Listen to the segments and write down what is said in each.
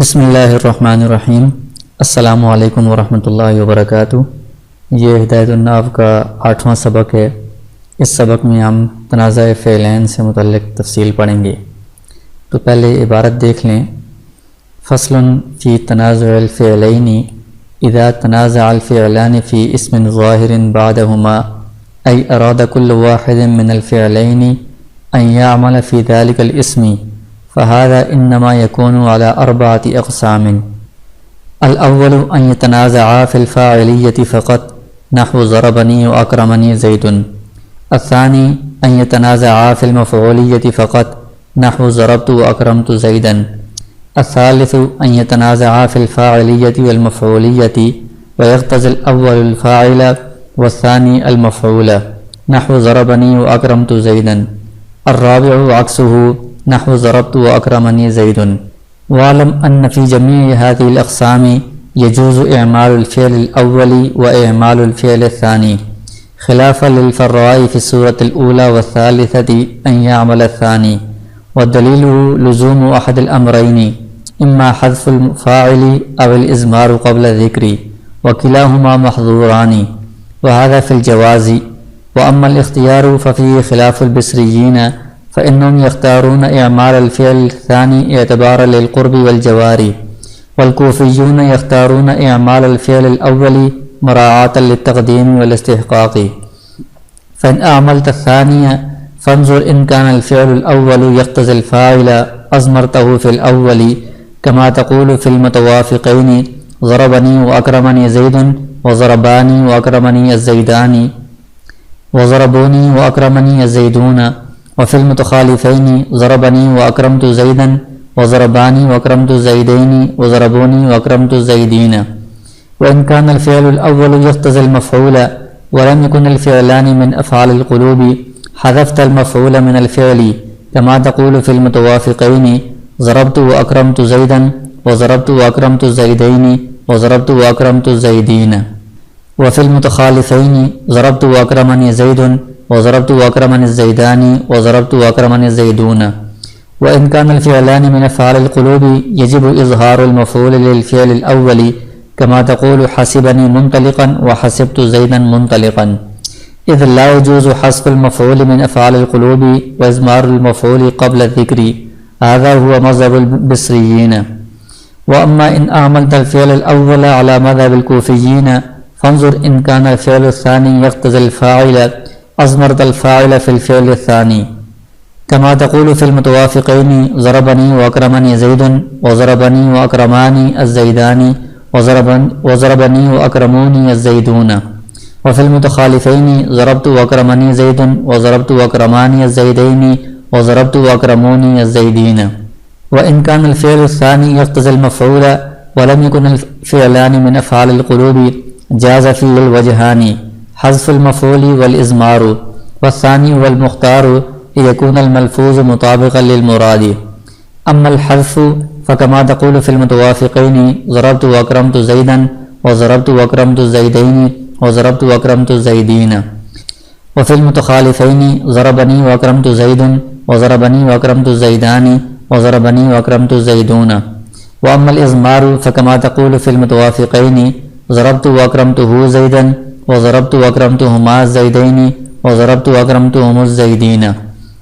بسم اللہ الرحمن الرحیم۔ السلام علیکم ورحمۃ اللہ وبرکاتہ۔ یہ ہدایت الناف کا 8واں سبق ہے۔ اس سبق میں ہم تنازع فعلین سے متعلق تفصیل پڑھیں گے۔ تو پہلے عبارت دیکھ لیں۔ فصل فی تنازع الفعلین اذا تنازع الفعلان فی اسم ظاہر بعدہما ای اراد کل واحد من الفعلین ان یعمل فی ذلک الاسم فهذا انما يكون على 4 اقسام۔ الاول ان يتنازعا في الفاعلية فقط نحو ضربني واكرمني زيد۔ الثاني ان يتنازعا في المفعولية فقط نحو ضربت واكرمت زيدا۔ الثالث ان يتنازعا في الفاعلية والمفعولية ويقتضي الاول الفاعل والثاني المفعول نحو ضربني واكرمت زيدا۔ الرابع عكسه نحو ضربت واكرمني زيد۔ واعلم ان في جميع هذه الاقسام يجوز اعمال الفعل الاول واعمال الفعل الثاني خلافا للفراء في السورة الاولى والثالثة ان يعمل الثاني، والدليل لزوم احد الامرين اما حذف الفاعل او الازمار قبل الذكر وكلاهما محظوران، وهذا في الجواز. واما الاختيار ففيه خلاف البصريين فإنهم يختارون إعمال الفعل الثاني اعتبارا للقرب والجوار، والكوفيون يختارون إعمال الفعل الأول مراعاة للتقديم والاستحقاق. فإن أعملت الثاني فانظر إن كان الفعل الأول يقتضي الفاعل أضمرته في الأول، كما تقول في المتوافقين ضربني وأكرمني زيد وضرباني وأكرمني الزيدان وضربوني وأكرمني الزيدون، وفي المتخالفين ضربني وأكرمت زيدا وضرباني وأكرمت زيدين وضربوني وأكرمت الزيدين. وإن كان الفعل الأول يقتضي المفعول ولم يكن الفعلان من أفعال القلوب حذفت المفعول من الفعل، كما تقول في المتوافقين ضربت وأكرمت زيدا وضربت وأكرمت الزيدين وضربت وأكرمت الزيدين. وفي المتخالفين ضربت وأكرمني زيد وضربت وأكرمني الزيدان وضربت وأكرمني الزيدون. وإن كان الفعلان من أفعال القلوب يجب إظهار المفعول للفعل الأول، كما تقول حسبني منطلقا وحسبت زيدا منطلقا، إذ لا يجوز حذف المفعول من أفعال القلوب وإضمار المفعول قبل الذكر، هذا هو مذهب البصريين. وأما إن أعملت الفعل الأول على مذهب الكوفيين فانظر إن كان الفعل الثاني يقتضي الفاعل أضمرت الفاعل في الفعل الثاني، كما تقول في المتوافقين ضربني وأكرمني زيد وضربني وأكرماني الزيدان وضربني وأكرموني الزيدون. وفي المتخالفين ضربت وأكرمني زيد وضربت وأكرماني الزيدين وضربت وأكرموني الزيدين. وإن كان الفعل الثاني يقتضي المفعول ولم يكن الفعلان من أفعال القلوب جاز فيه الوجهان حذف المفعول والإضمار، والثاني والمختار ليكون الملفوظ مطابقا للمراد. أما الحذف فكما تقول في المتوافقين ضربت وأكرمت زيدا وضربت وأكرمت الزيدين وضربت وأكرمت الزيدين. وفي المتخالفين ضربني وأكرمت زيد وضربني وأكرمت الزيدان وضربني وأكرمت الزيدون. وأما الإضمار فكما تقول في المتوافقين ضربت وأكرمته زيدا وضربت وأكرمتهما الزيدين وضربت وأكرمتهم الزيدين.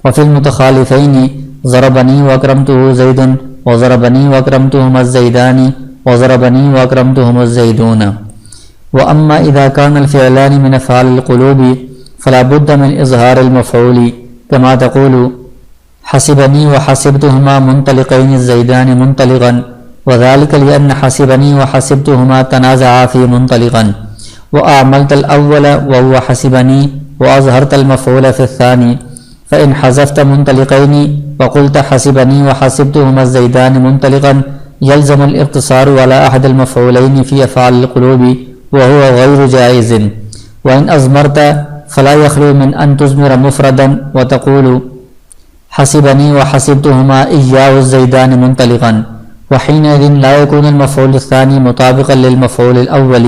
وفي المتخالفين ضربني وأكرمته زيد وضربني وأكرمتهما الزيدان وضربني وأكرمتهم الزيدون. وأما إذا كان الفعلان من أفعال القلوب فلا بد من إظهار المفعول، كما تقول حسبني وحسبتهما منطلقين الزيدان منطلقا، وذلك لأن حسبني وحسبتهما تنازعا في منطلقا، وأعملت الأول وهو حسبني وأظهرت المفعول في الثاني. فإن حذفت منطلقين وقلت حسبني وحسبتهما الزيدان منطلقا يلزم الاقتصار على أحد المفعولين في أفعال القلوب وهو غير جائز. وإن أضمرت فلا يخلو من أن تضمر مفردا وتقول حسبني وحسبتهما إياه الزيدان منطلقا، وحينئذ لا يكون المفعول الثاني مطابقا للمفعول الأول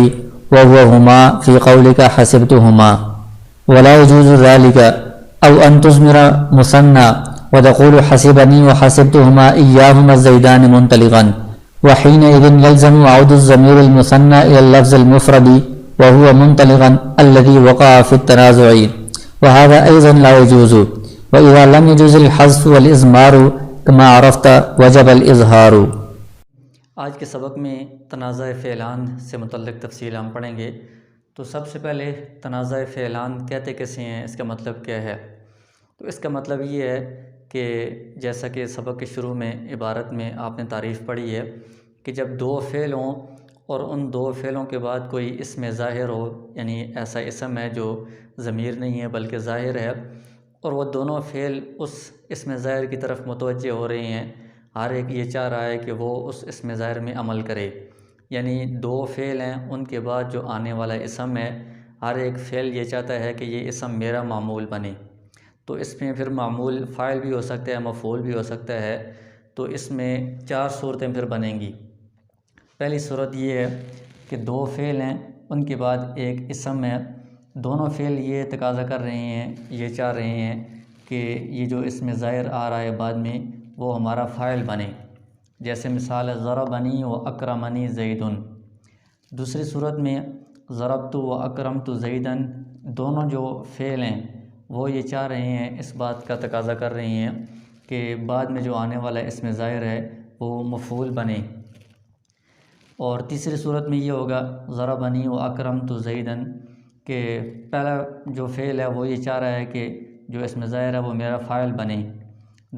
وهو هما في قولك حسبتهما. ولا يجوز ذلك أو أن تضمر مثنى وتقول حسبني وحسبتهما إياهما الزيدان منطلقا، وحينئذ يلزم عود الضمير المثنى إلى اللفظ المفرد وهو منطلقا الذي وقع في التنازع، وهذا أيضا لا يجوز. وإذا لم يجوز الحذف والإضمار كما عرفت وجب الإظهار. آج کے سبق میں تنازع فعلان سے متعلق تفصیل ہم پڑھیں گے. تو سب سے پہلے تنازع فعلان کہتے کیسے ہیں، اس کا مطلب کیا ہے؟ تو اس کا مطلب یہ ہے کہ جیسا کہ سبق کے شروع میں عبارت میں آپ نے تعریف پڑھی ہے کہ جب دو فعل ہوں اور ان دو فعلوں کے بعد کوئی اسم ظاہر ہو، یعنی ایسا اسم ہے جو ضمیر نہیں ہے بلکہ ظاہر ہے، اور وہ دونوں فعل اس اسم ظاہر کی طرف متوجہ ہو رہے ہیں، ہر ایک یہ چاہ رہا ہے کہ وہ اس اسم ظاہر میں عمل کرے، یعنی دو فعل ہیں ان کے بعد جو آنے والا اسم ہے، ہر ایک فعل یہ چاہتا ہے کہ یہ اسم میرا معمول بنے. تو اس میں پھر معمول فاعل بھی ہو سکتا ہے، مفعول بھی ہو سکتا ہے. تو اس میں چار صورتیں پھر بنیں گی. پہلی صورت یہ ہے کہ دو فعل ہیں، ان کے بعد ایک اسم ہے، دونوں فعل یہ تقاضا کر رہے ہیں، یہ چاہ رہے ہیں کہ یہ جو اسم ظاہر آ رہا ہے بعد میں وہ ہمارا فاعل بنے. جیسے مثال ہے ضربنی و اکرمنی زیدن. دوسری صورت میں ضربت و اکرمت زیدن، دونوں جو فعل ہیں وہ یہ چاہ رہے ہیں، اس بات کا تقاضا کر رہے ہیں کہ بعد میں جو آنے والا اسم ظاہر ہے وہ مفعول بنے. اور تیسری صورت میں یہ ہوگا ضربنی و اکرمت زیدن، کہ پہلا جو فعل ہے وہ یہ چاہ رہا ہے کہ جو اسم ظاہر ہے وہ میرا فاعل بنے،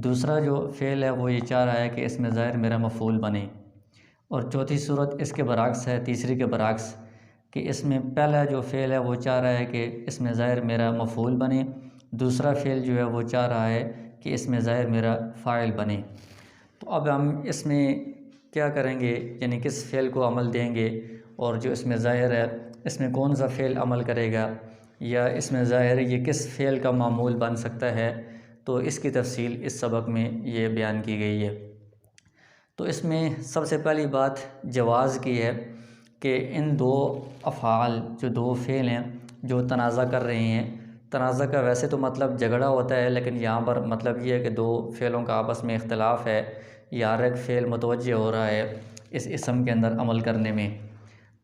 دوسرا جو فعل ہے وہ یہ چاہ رہا ہے کہ اسم ظاہر میرا مفعول بنے. اور چوتھی صورت اس کے برعکس ہے، تیسری کے برعکس، کہ اس میں پہلا جو فعل ہے وہ چاہ رہا ہے کہ اسم ظاہر میرا مفعول بنے، دوسرا فعل جو ہے وہ چاہ رہا ہے کہ اسم ظاہر میرا فاعل بنے. تو اب ہم اس میں کیا کریں گے، یعنی کس فعل کو عمل دیں گے، اور جو اسم ظاہر ہے اس میں کون سا فعل عمل کرے گا، یا اسم ظاہر یہ کس فعل کا معمول بن سکتا ہے، تو اس کی تفصیل اس سبق میں یہ بیان کی گئی ہے. تو اس میں سب سے پہلی بات جواز کی ہے کہ ان دو افعال، جو دو فعل ہیں جو تنازع کر رہے ہیں، تنازع کا ویسے تو مطلب جھگڑا ہوتا ہے، لیکن یہاں پر مطلب یہ ہے کہ دو فعلوں کا آپس میں اختلاف ہے، یا ہر ایک فعل متوجہ ہو رہا ہے اس اسم کے اندر عمل کرنے میں.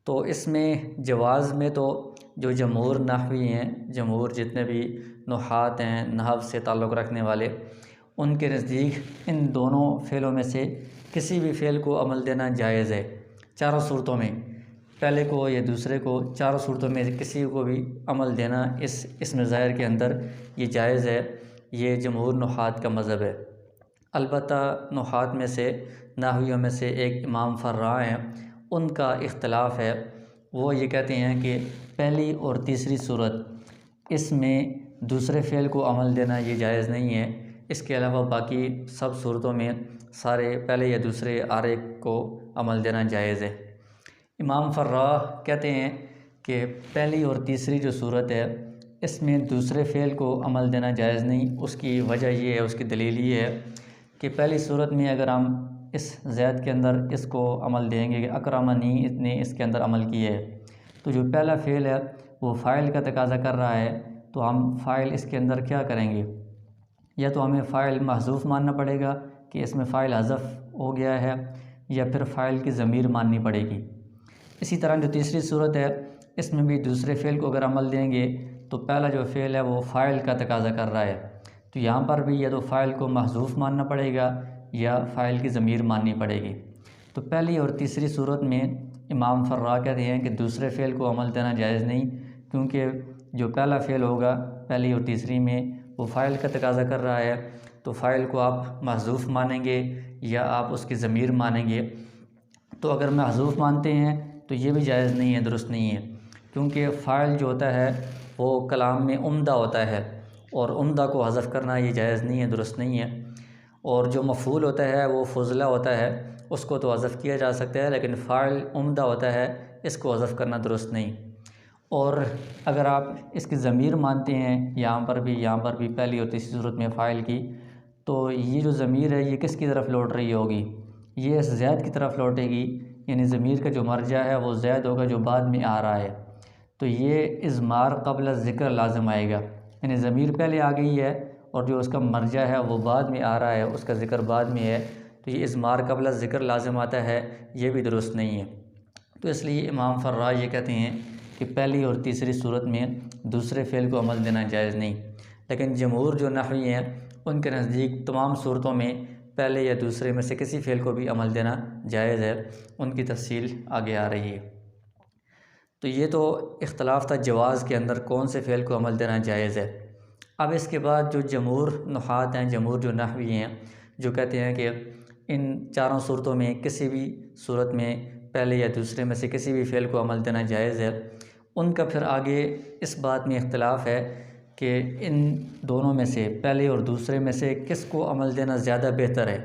تو اس میں جواز میں تو جو جمہور نحوی ہیں، جمہور جتنے بھی نحات ہیں، نحو سے تعلق رکھنے والے، ان کے نزدیک ان دونوں فعلوں میں سے کسی بھی فعل کو عمل دینا جائز ہے، چاروں صورتوں میں، پہلے کو یا دوسرے کو، چاروں صورتوں میں کسی کو بھی عمل دینا اس اسم ظاہر کے اندر یہ جائز ہے. یہ جمہور نحات کا مذہب ہے. البتہ نحات میں سے، نحویوں میں سے ایک امام فرا ہیں، ان کا اختلاف ہے. وہ یہ کہتے ہیں کہ پہلی اور تیسری صورت اس میں دوسرے فعل کو عمل دینا یہ جائز نہیں ہے، اس کے علاوہ باقی سب صورتوں میں سارے پہلے یا دوسرے ہر ایک کو عمل دینا جائز ہے. امام فرا کہتے ہیں کہ پہلی اور تیسری جو صورت ہے اس میں دوسرے فعل کو عمل دینا جائز نہیں. اس کی وجہ یہ ہے، اس کی دلیل یہ ہے کہ پہلی صورت میں اگر ہم اس زید کے اندر اس کو عمل دیں گے کہ اکرمنی نے اس کے اندر عمل کیا ہے، تو جو پہلا فعل ہے وہ فاعل کا تقاضا کر رہا ہے، تو ہم فاعل اس کے اندر کیا کریں گے، یا تو ہمیں فاعل محذوف ماننا پڑے گا کہ اس میں فاعل حذف ہو گیا ہے، یا پھر فاعل کی ضمیر ماننی پڑے گی. اسی طرح جو تیسری صورت ہے اس میں بھی دوسرے فعل کو اگر عمل دیں گے تو پہلا جو فعل ہے وہ فاعل کا تقاضا کر رہا ہے، تو یہاں پر بھی یا تو فاعل کو محذوف ماننا پڑے گا یا فاعل کی ضمیر ماننی پڑے گی. تو پہلی اور تیسری صورت میں امام فرا کہتے ہیں کہ دوسرے فعل کو عمل دینا جائز نہیں، کیونکہ جو پہلا فعل ہوگا پہلی اور تیسری میں وہ فاعل کا تقاضا کر رہا ہے، تو فاعل کو آپ محذوف مانیں گے یا آپ اس کی ضمیر مانیں گے. تو اگر محذوف مانتے ہیں تو یہ بھی جائز نہیں ہے، درست نہیں ہے، کیونکہ فاعل جو ہوتا ہے وہ کلام میں عمدہ ہوتا ہے، اور عمدہ کو حذف کرنا یہ جائز نہیں ہے، درست نہیں ہے. اور جو مفعول ہوتا ہے وہ فضلہ ہوتا ہے، اس کو تو حذف کیا جا سکتا ہے، لیکن فاعل عمدہ ہوتا ہے، اس کو حذف کرنا درست نہیں. اور اگر آپ اس کی ضمیر مانتے ہیں یہاں پر بھی پہلی اور تیسری صورت میں فاعل کی، تو یہ جو ضمیر ہے یہ کس کی طرف لوٹ رہی ہوگی، یہ اس زید کی طرف لوٹے گی، یعنی ضمیر کا جو مرجع ہے وہ زید ہوگا جو بعد میں آ رہا ہے. تو یہ اضمار قبل ذکر لازم آئے گا، یعنی ضمیر پہلے آ گئی ہے اور جو اس کا مرجع ہے وہ بعد میں آ رہا ہے، اس کا ذکر بعد میں ہے، تو یہ اضمار قبل ذکر لازم آتا ہے، یہ بھی درست نہیں ہے۔ تو اس لیے امام فرا یہ کہتے ہیں کہ پہلی اور تیسری صورت میں دوسرے فعل کو عمل دینا جائز نہیں، لیکن جمہور جو نحوی ہیں ان کے نزدیک تمام صورتوں میں پہلے یا دوسرے میں سے کسی فعل کو بھی عمل دینا جائز ہے۔ ان کی تفصیل آگے آ رہی ہے۔ تو یہ تو اختلاف تھا جواز کے اندر کون سے فعل کو عمل دینا جائز ہے۔ اب اس کے بعد جو جمہور نحات ہیں، جمہور جو نحوی ہیں، جو کہتے ہیں کہ ان چاروں صورتوں میں کسی بھی صورت میں پہلے یا دوسرے میں سے کسی بھی فعل کو عمل دینا جائز ہے، ان کا پھر آگے اس بات میں اختلاف ہے کہ ان دونوں میں سے پہلے اور دوسرے میں سے کس کو عمل دینا زیادہ بہتر ہے،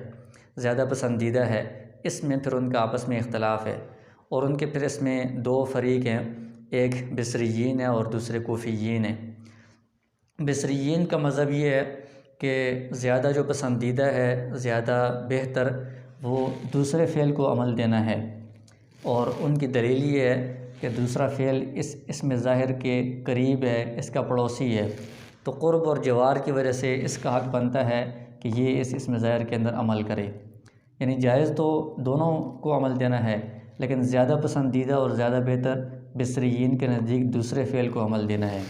زیادہ پسندیدہ ہے۔ اس میں پھر ان کا آپس میں اختلاف ہے، اور ان کے پھر اس میں دو فریق ہیں، ایک بصریین ہے اور دوسرے کوفیین ہیں۔ بصریین کا مذہب یہ ہے کہ زیادہ جو پسندیدہ ہے، زیادہ بہتر، وہ دوسرے فعل کو عمل دینا ہے، اور ان کی دلیل یہ ہے کہ دوسرا فعل اس اسم ظاہر کے قریب ہے، اس کا پڑوسی ہے، تو قرب اور جوار کی وجہ سے اس کا حق بنتا ہے کہ یہ اس اسم ظاہر کے اندر عمل کرے۔ یعنی جائز تو دونوں کو عمل دینا ہے، لیکن زیادہ پسندیدہ اور زیادہ بہتر بصریین کے نزدیک دوسرے فعل کو عمل دینا ہے۔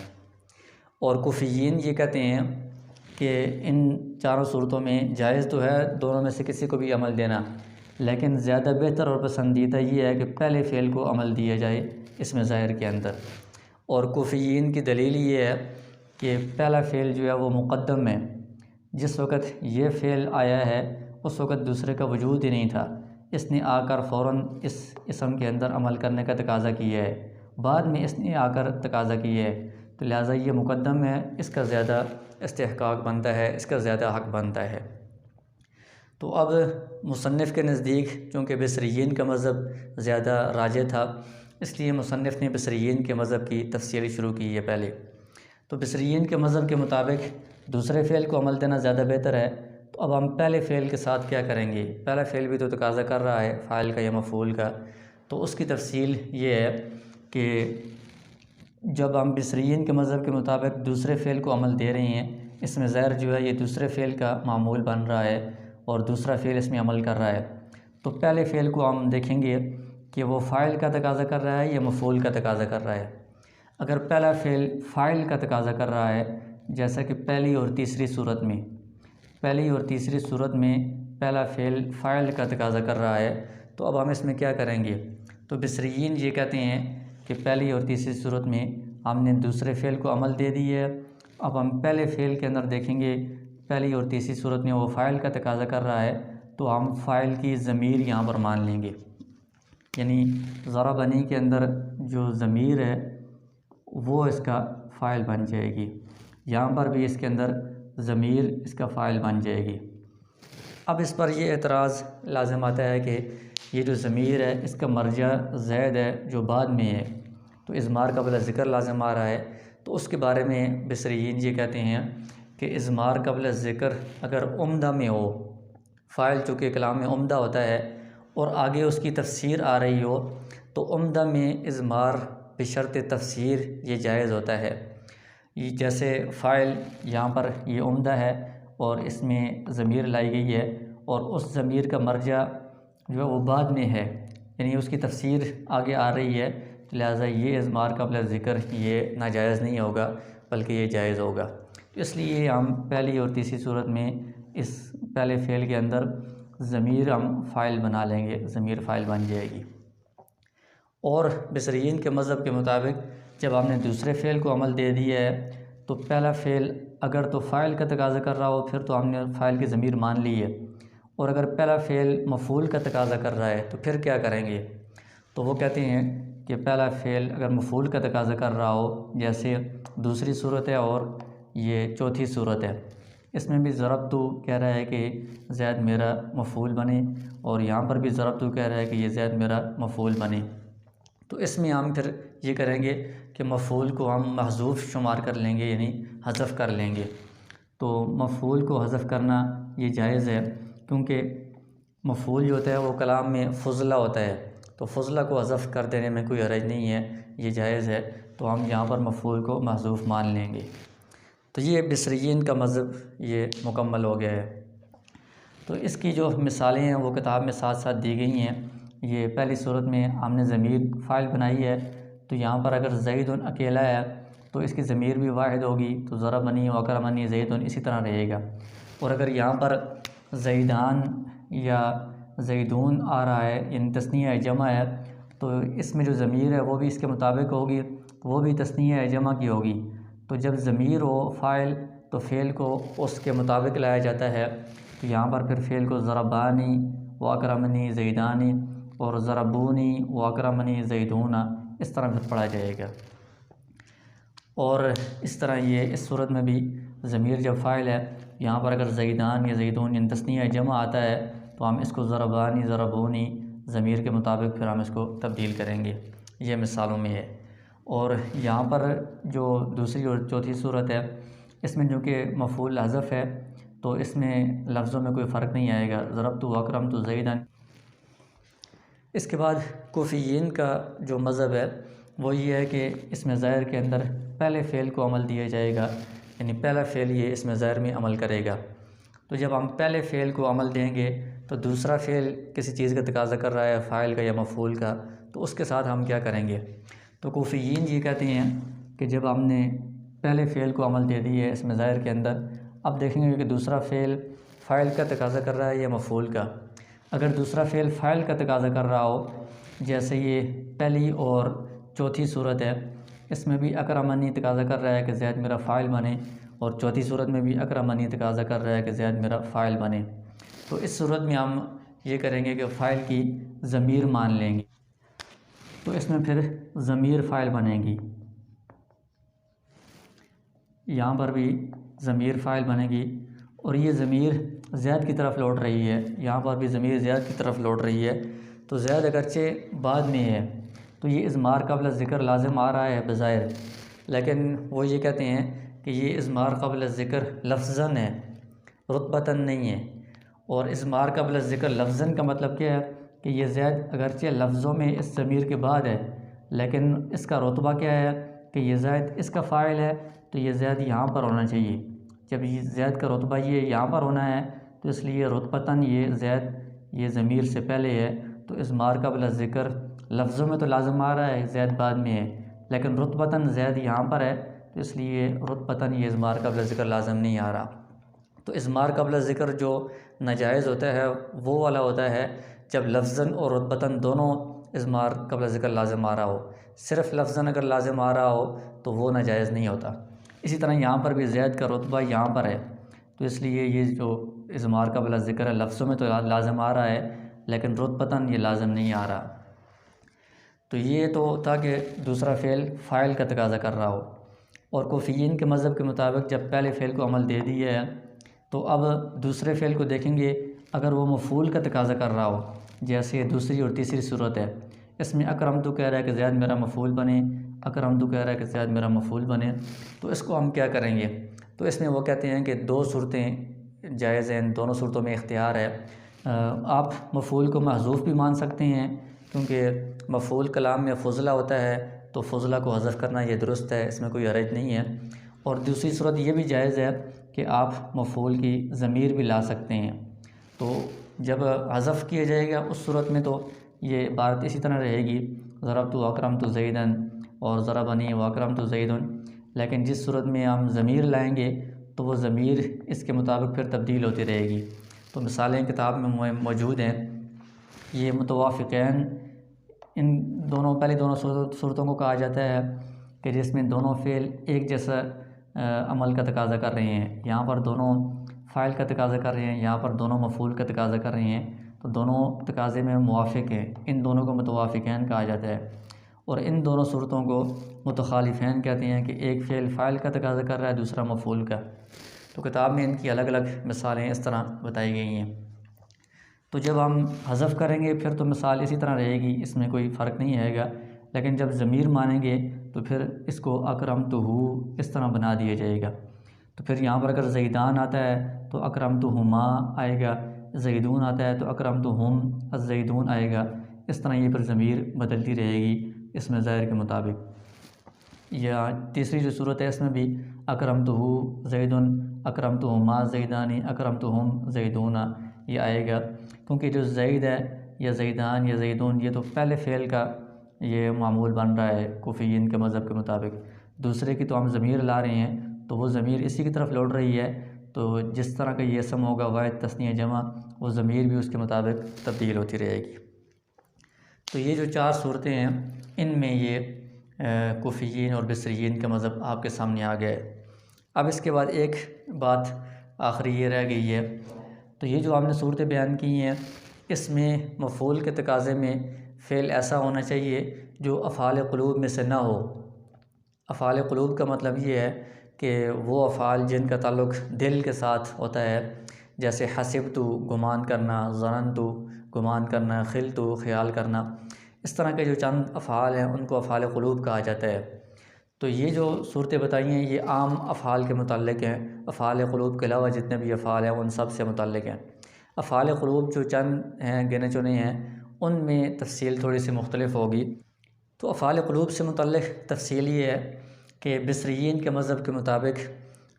اور کوفیین یہ کہتے ہیں کہ ان چاروں صورتوں میں جائز تو ہے دونوں میں سے کسی کو بھی عمل دینا، لیکن زیادہ بہتر اور پسندیدہ یہ ہے کہ پہلے فعل کو عمل دیا جائے اسم ظاہر کے اندر۔ اور کوفیین کی دلیل یہ ہے کہ پہلا فعل جو ہے وہ مقدم ہے، جس وقت یہ فعل آیا ہے اس وقت دوسرے کا وجود ہی نہیں تھا، اس نے آ کر فوراً اس اسم کے اندر عمل کرنے کا تقاضا کیا ہے، بعد میں اس نے آ کر تقاضا کیا ہے، تو لہٰذا یہ مقدم ہے، اس کا زیادہ استحقاق بنتا ہے، اس کا زیادہ حق بنتا ہے۔ تو اب مصنف کے نزدیک چونکہ بصریین کا مذہب زیادہ راجح تھا، اس لیے مصنف نے بصریین کے مذہب کی تفصیل شروع کی ہے پہلے۔ تو بصریین کے مذہب کے مطابق دوسرے فعل کو عمل دینا زیادہ بہتر ہے۔ تو اب ہم پہلے فعل کے ساتھ کیا کریں گے؟ پہلا فعل بھی تو تقاضا کر رہا ہے فاعل کا یا مفعول کا، تو اس کی تفصیل یہ ہے کہ جب ہم بصریین کے مذہب کے مطابق دوسرے فعل کو عمل دے رہے ہیں، اس میں ظاہر جو ہے یہ دوسرے فعل کا معمول بن رہا ہے اور دوسرا فعل اس میں عمل کر رہا ہے، تو پہلے فعل کو ہم دیکھیں گے کہ وہ فاعل کا تقاضا کر رہا ہے یا مفعول کا تقاضا کر رہا ہے۔ اگر پہلا فعل فاعل کا تقاضا کر رہا ہے، جیسا کہ پہلی اور تیسری صورت میں پہلا فعل فاعل کا تقاضا کر رہا ہے، تو اب ہم اس میں کیا کریں گے؟ تو بصریین یہ کہتے ہیں کہ پہلی اور تیسری صورت میں ہم نے دوسرے فعل کو عمل دے دی ہے، اب ہم پہلے فعل کے اندر دیکھیں گے پہلی اور تیسری صورت میں وہ فاعل کا تقاضا کر رہا ہے، تو ہم فاعل کی ضمیر یہاں پر مان لیں گے، یعنی ضربنی کے اندر جو ضمیر ہے وہ اس کا فاعل بن جائے گی، یہاں پر بھی اس کے اندر ضمیر اس کا فاعل بن جائے گی۔ اب اس پر یہ اعتراض لازم آتا ہے کہ یہ جو ضمیر ہے اس کا مرجع زید ہے جو بعد میں ہے، تو اضمار قبل ذکر لازم آ رہا ہے، تو اس کے بارے میں بصریین یہ کہتے ہیں کہ اضمار قبل ذکر اگر عمدہ میں ہو، فاعل چونکہ کلام میں عمدہ ہوتا ہے اور آگے اس کی تفسیر آ رہی ہو، تو عمدہ میں اضمار بشرط تفسیر یہ جائز ہوتا ہے۔ یہ جیسے فاعل یہاں پر یہ عمدہ ہے اور اس میں ضمیر لائی گئی ہے، اور اس ضمیر کا مرجع جو ہے وہ بعد میں ہے، یعنی اس کی تفسیر آگے آ رہی ہے، لہٰذا یہ اضمار قبل ذکر یہ ناجائز نہیں ہوگا بلکہ یہ جائز ہوگا۔ اس لیے ہم پہلی اور تیسری صورت میں اس پہلے فعل کے اندر ضمیر ہم فاعل بنا لیں گے، ضمیر فاعل بن جائے گی۔ اور بصریین کے مذہب کے مطابق جب ہم نے دوسرے فعل کو عمل دے دیا ہے، تو پہلا فعل اگر تو فاعل کا تقاضا کر رہا ہو پھر تو ہم نے فاعل کی ضمیر مان لی ہے، اور اگر پہلا فعل مفعول کا تقاضا کر رہا ہے تو پھر کیا کریں گے؟ تو وہ کہتے ہیں کہ پہلا فعل اگر مفعول کا تقاضا کر رہا ہو، جیسے دوسری صورت ہے اور یہ چوتھی صورت ہے، اس میں بھی ضربتو کہہ رہا ہے کہ زید میرا مفعول بنے، اور یہاں پر بھی ضربتو کہہ رہا ہے کہ یہ زید میرا مفعول بنے، تو اس میں ہم پھر یہ کریں گے کہ مفعول کو ہم محذوف شمار کر لیں گے، یعنی حذف کر لیں گے۔ تو مفعول کو حذف کرنا یہ جائز ہے، کیونکہ مفعول جو ہوتا ہے وہ کلام میں فضلہ ہوتا ہے، تو فضلہ کو حذف کر دینے میں کوئی حرج نہیں ہے، یہ جائز ہے، تو ہم یہاں پر مفعول کو محذوف مان لیں گے۔ تو یہ بصریین کا مذہب یہ مکمل ہو گیا ہے۔ تو اس کی جو مثالیں ہیں وہ کتاب میں ساتھ ساتھ دی گئی ہیں۔ یہ پہلی صورت میں ہم نے ضمیر فاعل بنائی ہے، تو یہاں پر اگر زید اکیلا ہے تو اس کی ضمیر بھی واحد ہوگی، تو ضربنی و اکرمنی زید اسی طرح رہے گا۔ اور اگر یہاں پر زیدان یا زیدون آ رہا ہے، یعنی تثنیہ ہے، جمع ہے، تو اس میں جو ضمیر ہے وہ بھی اس کے مطابق ہوگی، وہ بھی تثنیہ ہے، جمع کی ہوگی۔ تو جب ضمیر ہو فاعل تو فعل کو اس کے مطابق لایا جاتا ہے، تو یہاں پر پھر فعل کو ضربانی و اکرمنی زیدانی اور ضربونی و اکرمنی زیدون اس طرح پھر پڑھا جائے گا۔ اور اس طرح یہ اس صورت میں بھی ضمیر جب فاعل ہے، یہاں پر اگر زیدان یا زیدون یعنی تثنیہ جمع آتا ہے تو ہم اس کو ضربانی ضربونی ضمیر کے مطابق پھر ہم اس کو تبدیل کریں گے۔ یہ مثالوں میں ہے۔ اور یہاں پر جو دوسری اور چوتھی صورت ہے، اس میں جو کہ مفعول حذف ہے، تو اس میں لفظوں میں کوئی فرق نہیں آئے گا، ضربت و اکرمت زیدن۔ اس کے بعد کوفیین کا جو مذہب ہے وہ یہ ہے کہ اس میں ظاہر کے اندر پہلے فعل کو عمل دیا جائے گا، یعنی پہلا فعل یہ اس میں ظاہر میں عمل کرے گا۔ تو جب ہم پہلے فعل کو عمل دیں گے تو دوسرا فعل کسی چیز کا تقاضا کر رہا ہے، فاعل کا یا مفعول کا، تو اس کے ساتھ ہم کیا کریں گے؟ تو کوفیین یہ کہتے ہیں کہ جب ہم نے پہلے فعل کو عمل دے دی ہے اس میں ظاہر کے اندر، اب دیکھیں گے کہ دوسرا فعل فاعل کا تقاضا کر رہا ہے یا مفعول کا۔ اگر دوسرا فعل فاعل کا تقاضا کر رہا ہو، جیسے یہ پہلی اور چوتھی صورت ہے، اس میں بھی اکرمنی تقاضا کر رہا ہے کہ زید میرا فاعل بنے، اور چوتھی صورت میں بھی اکرمنی تقاضا کر رہا ہے کہ زید میرا فاعل بنے، تو اس صورت میں ہم یہ کریں گے کہ فاعل کی ضمیر مان لیں گے، تو اس میں پھر ضمیر فاعل بنے گی، یہاں پر بھی ضمیر فاعل بنے گی، اور یہ ضمیر زید کی طرف لوٹ رہی ہے، یہاں پر بھی ضمیر زید کی طرف لوٹ رہی ہے۔ تو زید اگرچہ بعد میں ہے تو یہ اضمار قبل ذکر لازم آ رہا ہے بظاہر، لیکن وہ یہ کہتے ہیں کہ یہ اضمار قبل ذکر لفظاً ہے، رتبتاً نہیں ہے۔ اور اضمار قبل ذکر لفظاً کا مطلب کیا ہے کہ یہ زید اگرچہ لفظوں میں اس ضمیر کے بعد ہے، لیکن اس کا رتبہ کیا ہے کہ یہ زید اس کا فاعل ہے، تو یہ زید یہاں پر ہونا چاہیے۔ جب یہ زید کا رتبہ یہ یہاں پر ہونا ہے تو اس لیے رتبتاً یہ زید یہ ضمیر سے پہلے ہے، تو اضمار قبل ذکر لفظوں میں تو لازم آ رہا ہے زید بعد میں ہے، لیکن رتبتاً زید یہاں پر ہے، تو اس لیے رتبتاً یہ اضمار قبل ذکر لازم نہیں آ رہا۔ تو اضمار قبل ذکر جو ناجائز ہوتا ہے وہ والا ہوتا ہے جب لفظاً اور رتبتاً دونوں اضمار قبل ذکر لازم آ رہا ہو، صرف لفظاً اگر لازم آ رہا ہو تو وہ ناجائز نہیں ہوتا۔ اسی طرح یہاں پر بھی زید کا رتبہ یہاں پر ہے، تو اس لیے یہ جو اضمار قبل ذکر ہے لفظوں میں تو لازم آ رہا ہے، لیکن رتبتاً یہ لازم نہیں آ رہا۔ تو یہ تو تھا کہ دوسرا فعل فاعل کا تقاضا کر رہا ہو۔ اور کوفیین کے مذہب کے مطابق جب پہلے فعل کو عمل دے دی ہے تو اب دوسرے فعل کو دیکھیں گے، اگر وہ مفعول کا تقاضا کر رہا ہو، جیسے دوسری اور تیسری صورت ہے، اس میں اکرمتو کہہ رہا ہے کہ زید میرا مفعول بنے، اکرمتو کہہ رہا ہے کہ زید میرا مفعول بنے، تو اس کو ہم کیا کریں گے؟ تو اس میں وہ کہتے ہیں کہ دو صورتیں جائز ہیں، دونوں صورتوں میں اختیار ہے۔ آپ مفعول کو محذوف بھی مان سکتے ہیں، کیونکہ مفعول کلام میں فضلہ ہوتا ہے، تو فضلہ کو حذف کرنا یہ درست ہے، اس میں کوئی حرج نہیں ہے۔ اور دوسری صورت یہ بھی جائز ہے کہ آپ مفعول کی ضمیر بھی لا سکتے ہیں، تو جب حذف کیا جائے گا اس صورت میں تو یہ بات اسی طرح رہے گی، ضربت و اکرمت زیدن اور ضربنی و اکرمت زیدن، لیکن جس صورت میں ہم ضمیر لائیں گے تو وہ ضمیر اس کے مطابق پھر تبدیل ہوتی رہے گی۔ تو مثالیں کتاب میں موجود ہیں۔ یہ متوافقین، ان دونوں پہلی دونوں صورتوں کو کہا جاتا ہے کہ جس میں دونوں فعل ایک جیسا عمل کا تقاضا کر رہے ہیں، یہاں پر دونوں فاعل کا تقاضا کر رہے ہیں، یہاں پر دونوں مفعول کا تقاضا کر رہے ہیں، تو دونوں تقاضے میں موافق ہیں، ان دونوں کو متوافقین کہا جاتا ہے۔ اور ان دونوں صورتوں کو متخالفین کہتے ہیں کہ ایک فعل فاعل کا تقاضا کر رہا ہے، دوسرا مفعول کا۔ تو کتاب میں ان کی الگ الگ مثالیں اس طرح بتائی گئی ہیں۔ تو جب ہم حذف کریں گے پھر تو مثال اسی طرح رہے گی، اس میں کوئی فرق نہیں آئے گا، لیکن جب ضمیر مانیں گے تو پھر اس کو اکرمتہ اس طرح بنا دیا جائے گا۔ تو پھر یہاں پر اگر زیدان آتا ہے تو اکرمتہما آئے گا، زیدون آتا ہے تو اکرمتہم الزیدون آئے گا، اس طرح یہ پھر ضمیر بدلتی رہے گی اس میں ظاہر کے مطابق۔ یا تیسری جو صورت ہے اس میں بھی اکرمتہ زیدن، اکرمتہما زیدانی، اکرمتہم زیدون، یہ آئے گا، کیونکہ جو زید ہے یا زیدان یا زیدون یہ تو پہلے فعل کا یہ معمول بن رہا ہے کوفیین کے مذہب کے مطابق، دوسرے کی تو ہم ضمیر لا رہے ہیں تو وہ ضمیر اسی کی طرف لوٹ رہی ہے، تو جس طرح کا یہ اسم ہوگا واحد تثنیہ جمع وہ ضمیر بھی اس کے مطابق تبدیل ہوتی رہے گی۔ تو یہ جو 4 صورتیں ہیں ان میں یہ کوفیین اور بصریین کا مذہب آپ کے سامنے آ گیا ہے۔ اب اس کے بعد ایک بات آخری یہ رہ گئی ہے، تو یہ جو آپ نے صورتیں بیان کی ہیں اس میں مفعول کے تقاضے میں فعل ایسا ہونا چاہیے جو افعال قلوب میں سے نہ ہو۔ افعال قلوب کا مطلب یہ ہے کہ وہ افعال جن کا تعلق دل کے ساتھ ہوتا ہے، جیسے حسبت گمان کرنا، ظننت گمان کرنا، خلت خیال کرنا، اس طرح کے جو چند افعال ہیں ان کو افعال قلوب کہا جاتا ہے۔ تو یہ جو صورتیں بتائی ہیں یہ عام افعال کے متعلق ہیں، افعال قلوب کے علاوہ جتنے بھی افعال ہیں ان سب سے متعلق ہیں۔ افعال قلوب جو چند ہیں گنے چنے ہیں ان میں تفصیل تھوڑی سی مختلف ہوگی۔ تو افعال قلوب سے متعلق تفصیل یہ ہے کہ بصریین کے مذہب کے مطابق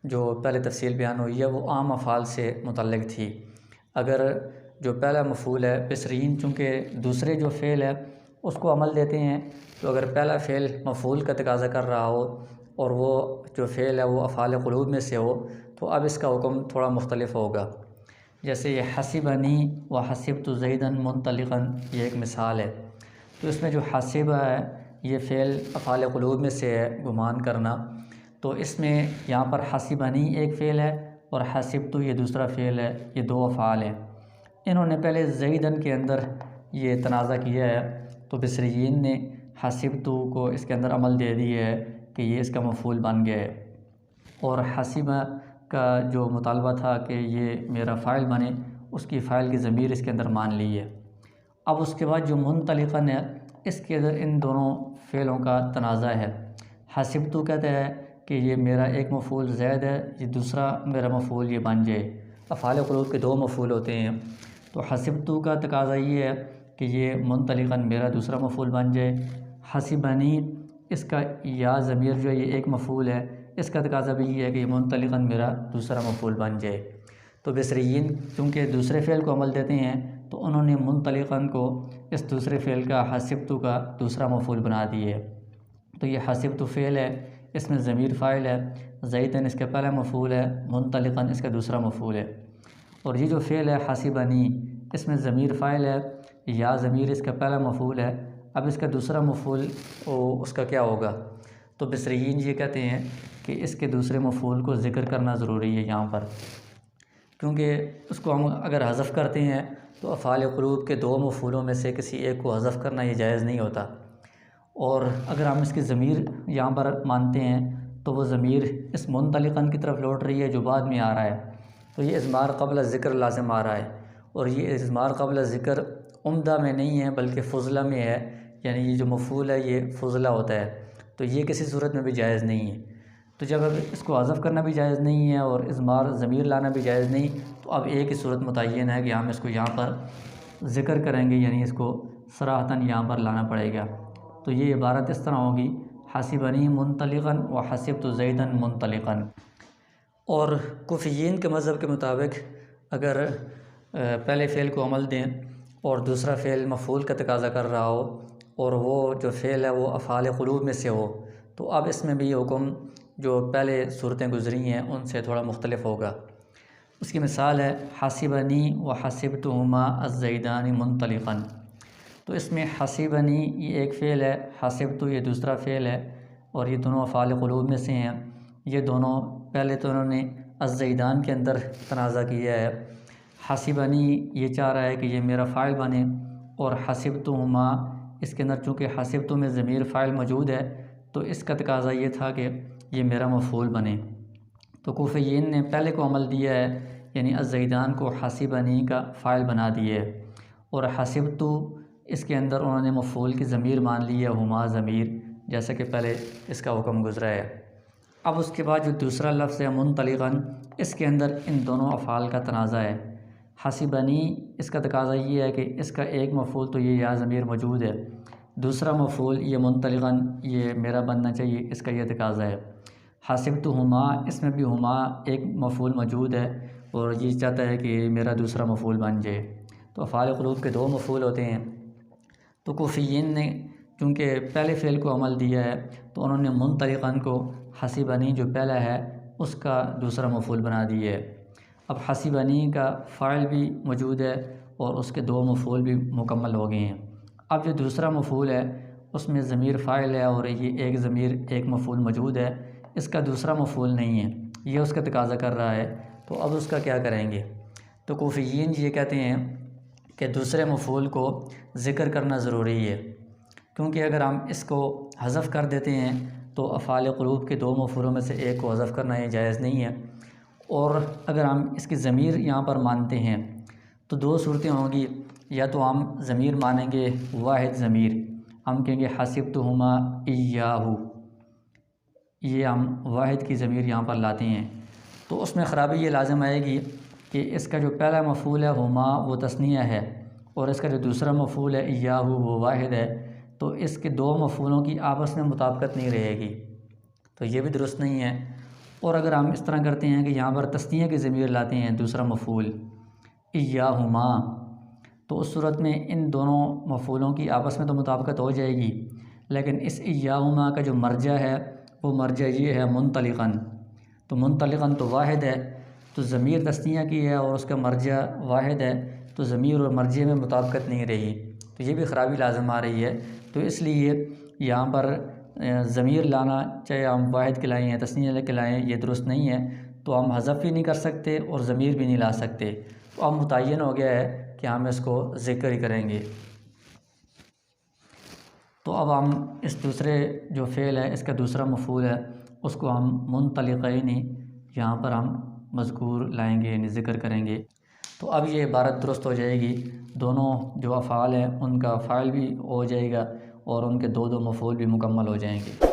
جو پہلے تفصیل بیان ہوئی ہے وہ عام افعال سے متعلق تھی۔ اگر جو پہلا مفعول ہے بصریین چونکہ دوسرے جو فعل ہے اس کو عمل دیتے ہیں، تو اگر پہلا فعل مفعول کا تقاضا کر رہا ہو اور وہ جو فعل ہے وہ افعال قلوب میں سے ہو تو اب اس کا حکم تھوڑا مختلف ہوگا۔ جیسے یہ حسبنی و حسبت زیدا منطلقا یہ ایک مثال ہے، تو اس میں جو حسب ہے یہ فعل افعال قلوب میں سے ہے گمان کرنا، تو اس میں یہاں پر حسبنی ایک فعل ہے اور حسبت یہ دوسرا فعل ہے، یہ 2 افعال ہیں۔ انہوں نے پہلے زیدن کے اندر یہ تنازع کیا ہے، تو بصریین نے حسبت کو اس کے اندر عمل دے دی ہے کہ یہ اس کا مفعول بن گیا ہے، اور حسب کا جو مطالبہ تھا کہ یہ میرا فاعل بنے اس کی فاعل کی ضمیر اس کے اندر مان لی ہے۔ اب اس کے بعد جو منطلقاً ہے اس کے اندر ان دونوں فعلوں کا تنازع ہے۔ حسبت کہتا ہے کہ یہ میرا ایک مفعول زید ہے، یہ دوسرا میرا مفعول یہ بن جائے۔ افعال قلوب کے 2 مفعول ہوتے ہیں، تو حسبت کا تقاضا یہ ہے کہ یہ منطلقاً میرا دوسرا مفعول بن جائے۔ حسبنی اس کا یا ضمیر جو ہے یہ ایک مفعول ہے، اس کا تقاضا بھی یہ ہے کہ یہ منطلقاً میرا دوسرا مفعول بن جائے۔ تو بصریین چونکہ دوسرے فعل کو عمل دیتے ہیں تو انہوں نے منطلقاً کو اس دوسرے فعل کا حسبت کا دوسرا مفعول بنا دیے۔ تو یہ حسبت فعل ہے، اس میں ضمیر فاعل ہے، زیدن اس کا پہلا مفعول ہے، منطلقاً اس کا دوسرا مفعول ہے۔ اور یہ جو فعل ہے حسبنی اس میں ضمیر فاعل ہے، یا ضمیر اس کا پہلا مفعول ہے، اب اس کا دوسرا مفعول اس کا کیا ہوگا؟ تو بصریین یہ کہتے ہیں کہ اس کے دوسرے مفعول کو ذکر کرنا ضروری ہے یہاں پر، کیونکہ اس کو ہم اگر حذف کرتے ہیں تو افعال قلوب کے 2 مفعولوں میں سے کسی ایک کو حذف کرنا یہ جائز نہیں ہوتا، اور اگر ہم اس کی ضمیر یہاں پر مانتے ہیں تو وہ ضمیر اس منطلقاً کی طرف لوٹ رہی ہے جو بعد میں آ رہا ہے، تو یہ اضمار قبل ذکر لازم آ رہا ہے، اور یہ اضمار قبل ذکر عمدہ میں نہیں ہے بلکہ فضلہ میں ہے، یعنی یہ جو مفعول ہے یہ فضلہ ہوتا ہے، تو یہ کسی صورت میں بھی جائز نہیں ہے۔ تو جب اب اس کو حذف کرنا بھی جائز نہیں ہے اور اضمار ضمیر لانا بھی جائز نہیں، تو اب ایک ہی صورت متعین ہے کہ ہم اس کو یہاں پر ذکر کریں گے، یعنی اس کو صراحتاً یہاں پر لانا پڑے گا۔ تو یہ عبارت اس طرح ہوگی حسبنی منطلقاً و حسبت زیدن منطلقاً۔ اور کوفیین کے مذہب کے مطابق اگر پہلے فعل کو عمل دیں اور دوسرا فعل مفعول کا تقاضا کر رہا ہو اور وہ جو فعل ہے وہ افعال قلوب میں سے ہو، تو اب اس میں بھی حکم جو پہلے صورتیں گزری ہیں ان سے تھوڑا مختلف ہوگا۔ اس کی مثال ہے حسبنی و حسبتہما الزیدان منطلقاً، تو اس میں حسبنی یہ ایک فعل ہے، حسبت یہ دوسرا فعل ہے، اور یہ دونوں افعال قلوب میں سے ہیں۔ یہ دونوں پہلے تو انہوں نے الزیدان کے اندر تنازع کیا ہے، حسبنی یہ چاہ رہا ہے کہ یہ میرا فاعل بنے، اور حسبتہما اس کے اندر چونکہ حسبت میں ضمیر فاعل موجود ہے تو اس کا تقاضا یہ تھا کہ یہ میرا مفعول بنے۔ تو کوفیین نے پہلے کو عمل دیا ہے، یعنی الزیدان کو حسبنی کا فاعل بنا دیا ہے، اور حسبت اس کے اندر انہوں نے مفعول کی ضمیر مان لی ہے، ہما ضمیر، جیسا کہ پہلے اس کا حکم گزرا ہے۔ اب اس کے بعد جو دوسرا لفظ ہے منطلقاً، اس کے اندر ان دونوں افعال کا تنازع ہے۔ حسبنی اس کا تقاضا یہ ہے کہ اس کا ایک مفعول تو یہ یا ضمیر موجود ہے، دوسرا مفعول یہ منطلقاً یہ میرا بننا چاہیے، اس کا یہ تقاضا ہے۔ حسبتہما اس میں بھی ہما ایک مفعول موجود ہے اور یہ چاہتا ہے کہ میرا دوسرا مفعول بن جائے۔ تو افعال قلوب کے دو مفعول ہوتے ہیں، تو کوفیین نے چونکہ پہلے فعل کو عمل دیا ہے تو انہوں نے منطلقاً کو حسبنی جو پہلا ہے اس کا دوسرا مفعول بنا دیا ہے۔ اب حسبنی کا فاعل بھی موجود ہے اور اس کے دو مفعول بھی مکمل ہو گئے ہیں۔ اب جو دوسرا مفعول ہے اس میں ضمیر فاعل ہے اور یہ ایک ضمیر ایک مفعول موجود ہے، اس کا دوسرا مفعول نہیں ہے، یہ اس کا تقاضا کر رہا ہے، تو اب اس کا کیا کریں گے؟ تو کوفیین یہ کہتے ہیں کہ دوسرے مفعول کو ذکر کرنا ضروری ہے، کیونکہ اگر ہم اس کو حذف کر دیتے ہیں تو افعال قلوب کے دو مفعولوں میں سے ایک کو حذف کرنا یہ جائز نہیں ہے، اور اگر ہم اس کی ضمیر یہاں پر مانتے ہیں تو دو صورتیں ہوں گی، یا تو ہم ضمیر مانیں گے واحد ضمیر، ہم کہیں گے حسبتہما ایاہو، یہ ہم واحد کی ضمیر یہاں پر لاتے ہیں، تو اس میں خرابی یہ لازم آئے گی کہ اس کا جو پہلا مفعول ہے ہما وہ تثنیہ ہے اور اس کا جو دوسرا مفعول ہے ایاہو وہ واحد ہے، تو اس کے دو مفعولوں کی آپس میں مطابقت نہیں رہے گی، تو یہ بھی درست نہیں ہے۔ اور اگر ہم اس طرح کرتے ہیں کہ یہاں پر تثنیہ کی ضمیر لاتے ہیں دوسرا مفعول ایاہما، تو اس صورت میں ان دونوں مفعولوں کی آپس میں تو مطابقت ہو جائے گی، لیکن اس ایاہما کا جو مرجع ہے وہ مرجع یہ ہے منطلقاً، تو منطلقاً تو واحد ہے، تو ضمیر تثنیہ کی ہے اور اس کا مرجع واحد ہے، تو ضمیر اور مرجع میں مطابقت نہیں رہی، تو یہ بھی خرابی لازم آ رہی ہے۔ تو اس لیے یہاں پر ضمیر لانا چاہے ہم واحد کے لائیں یا تثنیہ کے لائیں یہ درست نہیں ہے، تو ہم حذف بھی نہیں کر سکتے اور ضمیر بھی نہیں لا سکتے، تو اب متعین ہو گیا ہے کہ ہم اس کو ذکر ہی کریں گے۔ تو اب ہم اس دوسرے جو فعل ہے اس کا دوسرا مفعول ہے اس کو ہم منطلقین یہاں پر ہم مذکور لائیں گے یعنی ذکر کریں گے، تو اب یہ عبارت درست ہو جائے گی، دونوں جو افعال ہیں ان کا فاعل بھی ہو جائے گا اور ان کے دو مفعول بھی مکمل ہو جائیں گے۔